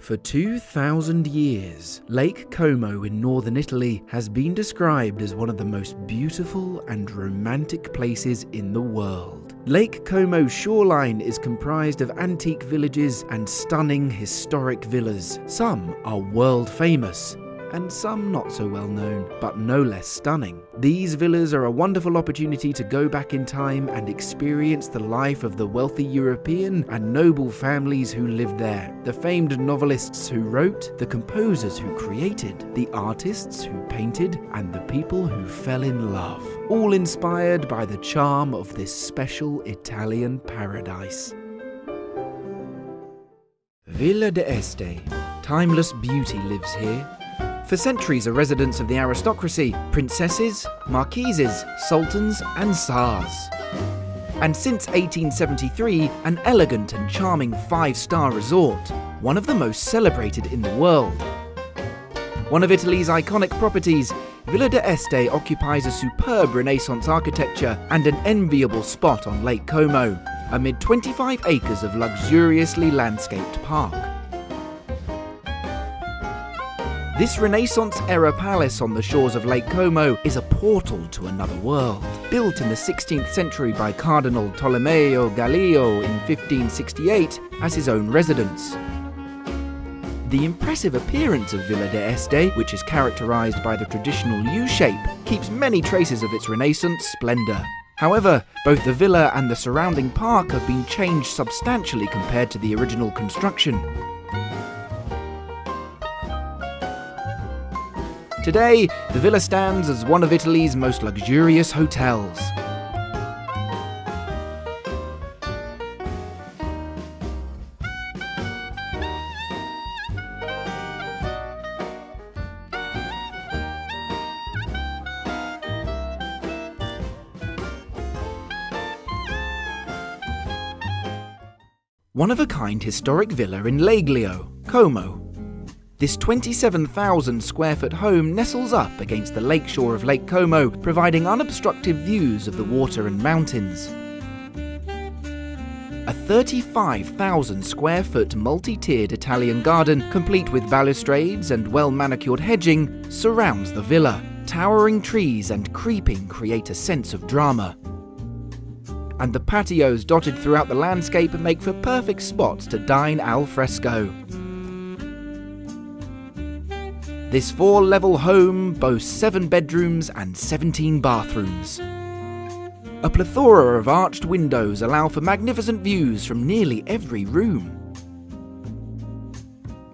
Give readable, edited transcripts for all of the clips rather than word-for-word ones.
For 2,000 years, Lake Como in northern Italy has been described as one of the most beautiful and romantic places in the world. Lake Como's shoreline is comprised of antique villages and stunning historic villas. Some are world famous, and some not so well known, but no less stunning. These villas are a wonderful opportunity to go back in time and experience the life of the wealthy European and noble families who lived there, the famed novelists who wrote, the composers who created, the artists who painted, and the people who fell in love, all inspired by the charm of this special Italian paradise. Villa d'Este. Timeless beauty lives here. For centuries a residence of the aristocracy, princesses, marquises, sultans and tsars. And since 1873, an elegant and charming five-star resort, one of the most celebrated in the world. One of Italy's iconic properties, Villa d'Este occupies a superb Renaissance architecture and an enviable spot on Lake Como, amid 25 acres of luxuriously landscaped park. This Renaissance-era palace on the shores of Lake Como is a portal to another world. Built in the 16th century by Cardinal Tolomeo Gallio in 1568 as his own residence. The impressive appearance of Villa d'Este, which is characterized by the traditional U-shape, keeps many traces of its Renaissance splendor. However, both the villa and the surrounding park have been changed substantially compared to the original construction. Today, the villa stands as one of Italy's most luxurious hotels. One-of-a-kind historic villa in Laglio, Como. This 27,000 square foot home nestles up against the lakeshore of Lake Como, providing unobstructed views of the water and mountains. A 35,000 square foot multi-tiered Italian garden, complete with balustrades and well-manicured hedging, surrounds the villa. Towering trees and creeping create a sense of drama. And the patios dotted throughout the landscape make for perfect spots to dine al fresco. This 4-level home boasts 7 bedrooms and 17 bathrooms. A plethora of arched windows allow for magnificent views from nearly every room.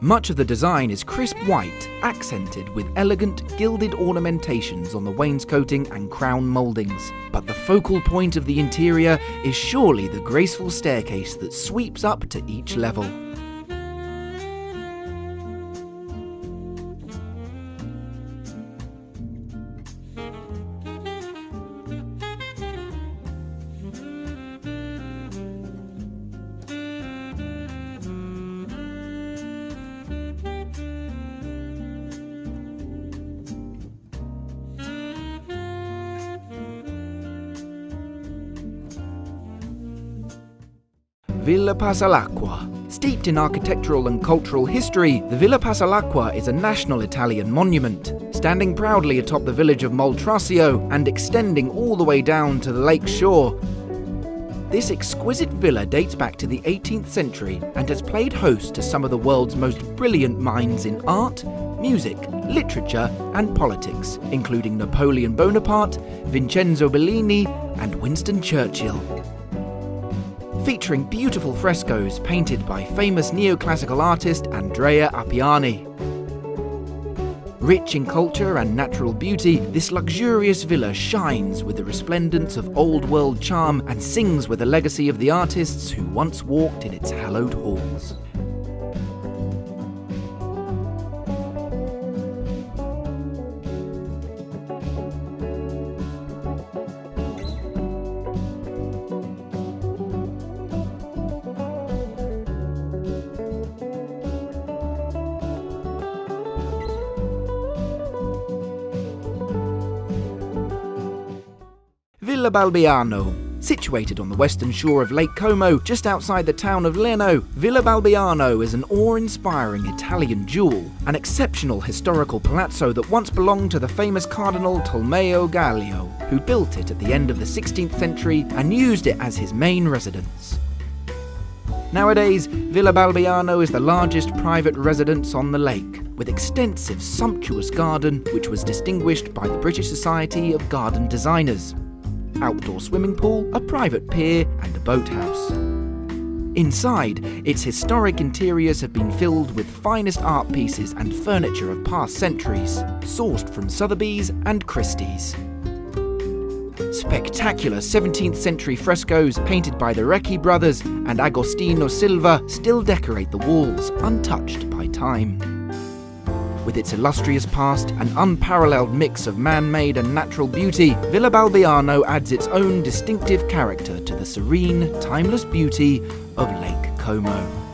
Much of the design is crisp white, accented with elegant gilded ornamentations on the wainscoting and crown mouldings. But the focal point of the interior is surely the graceful staircase that sweeps up to each level. Villa Passalacqua. Steeped in architectural and cultural history, the Villa Passalacqua is a national Italian monument, standing proudly atop the village of Moltrasio and extending all the way down to the lake shore. This exquisite villa dates back to the 18th century and has played host to some of the world's most brilliant minds in art, music, literature and politics, including Napoleon Bonaparte, Vincenzo Bellini and Winston Churchill. Featuring beautiful frescoes painted by famous neoclassical artist Andrea Appiani. Rich in culture and natural beauty, this luxurious villa shines with the resplendence of old-world charm and sings with the legacy of the artists who once walked in its hallowed halls. Villa Balbiano. Situated on the western shore of Lake Como, just outside the town of Lerno, Villa Balbiano is an awe-inspiring Italian jewel, an exceptional historical palazzo that once belonged to the famous Cardinal Tolomeo Gallio, who built it at the end of the 16th century and used it as his main residence. Nowadays, Villa Balbiano is the largest private residence on the lake, with extensive, sumptuous garden which was distinguished by the British Society of Garden Designers, outdoor swimming pool, a private pier and a boathouse. Inside, its historic interiors have been filled with finest art pieces and furniture of past centuries, sourced from Sotheby's and Christie's. Spectacular 17th century frescoes painted by the Recchi brothers and Agostino Silva still decorate the walls, untouched by time. With its illustrious past and unparalleled mix of man-made and natural beauty, Villa Balbiano adds its own distinctive character to the serene, timeless beauty of Lake Como.